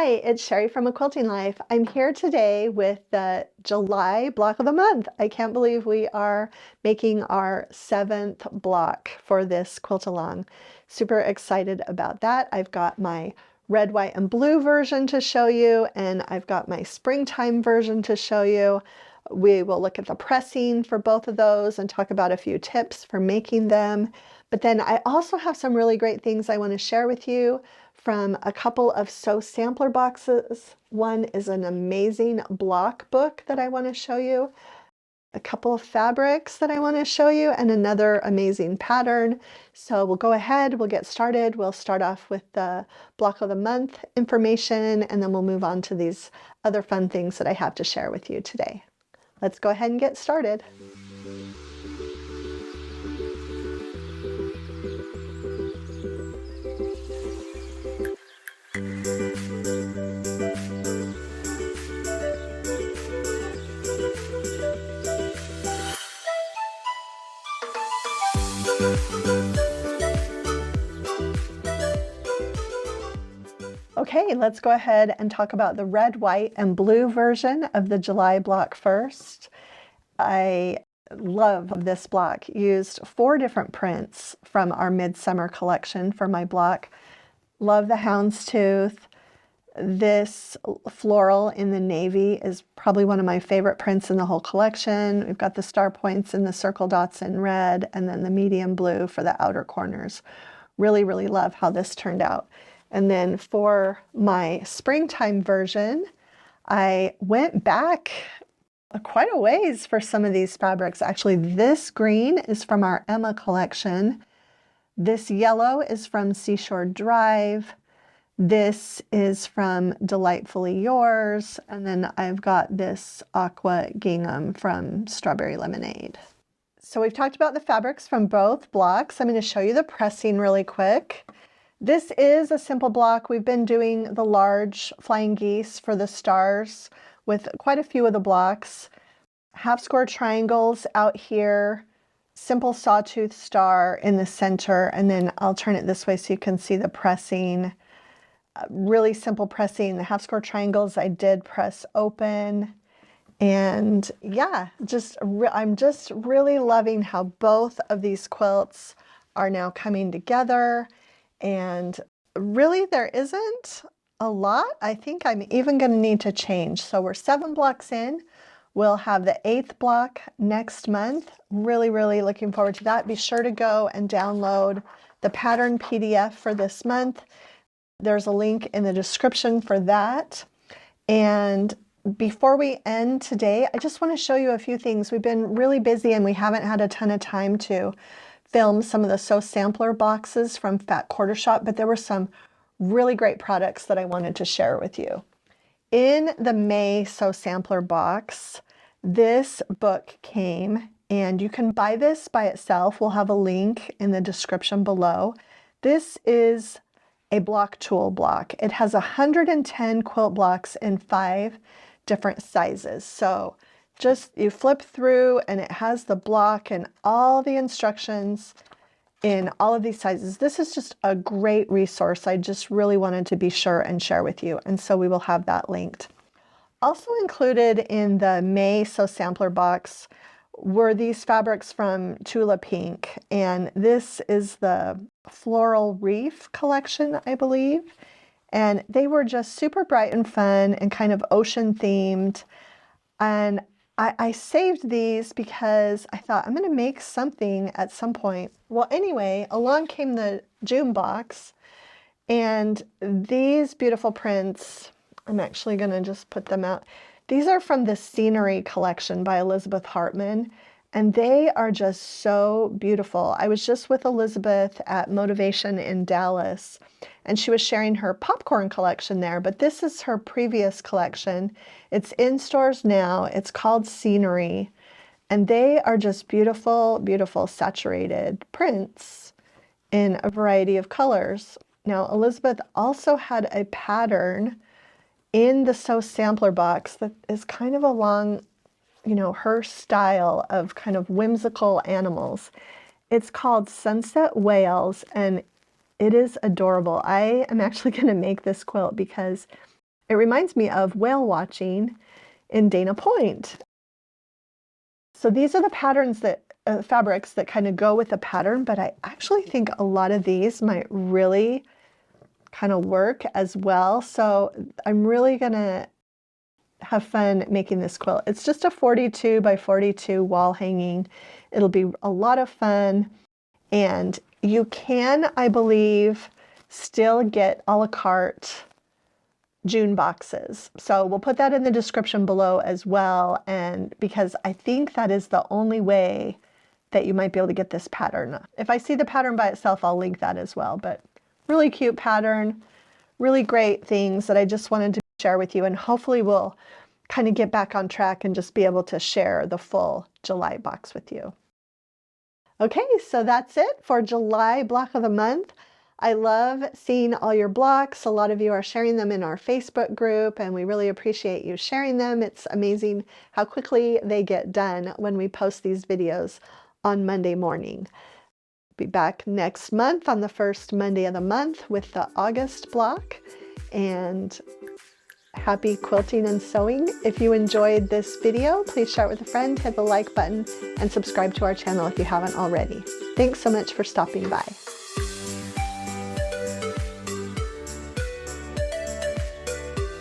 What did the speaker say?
Hi, it's Sherri from A Quilting Life. I'm here today with the July block of the month. I can't believe we are making our 7th block for this quilt along. Super excited about that. I've got my red, white, and blue version to show you, and I've got my springtime version to show you. We will look at the pressing for both of those and talk about a few tips for making them. But then I also have some really great things I want to share with you from a couple of sew sampler boxes. One is an amazing block book that I want to show you, a couple of fabrics that I want to show you, and another amazing pattern. So we'll go ahead, we'll get started. We'll start off with the block of the month information, and then we'll move on to these other fun things that I have to share with you today. Let's go ahead and get started. Okay, let's go ahead and talk about the red, white, and blue version of the July block first. I love this block. Used 4 different prints from our midsummer collection for my block. Love the houndstooth. This floral in the navy is probably one of my favorite prints in the whole collection. We've got the star points and the circle dots in red, and then the medium blue for the outer corners. Really, really love how this turned out. And then for my springtime version, I went back quite a ways for some of these fabrics. Actually, this green is from our Emma collection. This yellow is from Seashore Drive. This is from Delightfully Yours. And then I've got this aqua gingham from Strawberry Lemonade. So we've talked about the fabrics from both blocks. I'm going to show you the pressing really quick. This is a simple block. We've been doing the large flying geese for the stars with quite a few of the blocks. Half square triangles out here, simple sawtooth star in the center, and then I'll turn it this way so you can see the pressing. Really simple pressing. The half square triangles I did press open. And yeah, I'm just really loving how both of these quilts are now coming together. And really there isn't a lot. I think I'm even going to need to change. So we're 7 blocks in. We'll have the 8th block next month. Really, really looking forward to that. Be sure to go and download the pattern PDF for this month. There's a link in the description for that. And before we end today, I just want to show you a few things. We've been really busy and we haven't had a ton of time to film some of the sew sampler boxes from Fat Quarter Shop, but there were some really great products that I wanted to share with you. In the May sew sampler box, this book came, and you can buy this by itself. We'll have a link in the description below. This is a block tool block. It has 110 quilt blocks in 5 different sizes. So just you flip through and it has the block and all the instructions in all of these sizes. This is just a great resource. I just really wanted to be sure and share with you. And so we will have that linked. Also included in the May Sew Sampler box were these fabrics from Tula Pink. And this is the Floral Reef collection, I believe. And they were just super bright and fun and kind of ocean themed. And I saved these because I thought I'm going to make something at some point. Well, anyway, along came the June box, and these beautiful prints, I'm actually going to just put them out. These are from the Scenery collection by Elizabeth Hartman, and they are just so beautiful. I was just with Elizabeth at Motivation in Dallas, and she was sharing her popcorn collection there, but this is her previous collection. It's in stores now. It's called Scenery, and they are just beautiful, beautiful saturated prints in a variety of colors. Now, Elizabeth also had a pattern in the Sew Sampler box that is kind of along, you know, her style of kind of whimsical animals. It's called Sunset Whales, and it is adorable. I am actually going to make this quilt because It reminds me of whale watching in Dana Point. So these are the patterns that fabrics that kind of go with the pattern, but I actually think a lot of these might really kind of work as well. So I'm really gonna have fun making this quilt. It's just a 42 by 42 wall hanging. It'll be a lot of fun, and you can, I believe, still get a la carte June boxes. So we'll put that in the description below as well, and because I think that is the only way that you might be able to get this pattern. If I see the pattern by itself, I'll link that as well. But really cute pattern, really great things that I just wanted to share with you, and hopefully we'll kind of get back on track and just be able to share the full July box with you. Okay, so that's it for July block of the month. I love seeing all your blocks. A lot of you are sharing them in our Facebook group, and we really appreciate you sharing them. It's amazing how quickly they get done when we post these videos on Monday morning. Be back next month on the first Monday of the month with the August block, and happy quilting and sewing. If you enjoyed this video, please share it with a friend, hit the like button, and subscribe to our channel if you haven't already. Thanks so much for stopping by.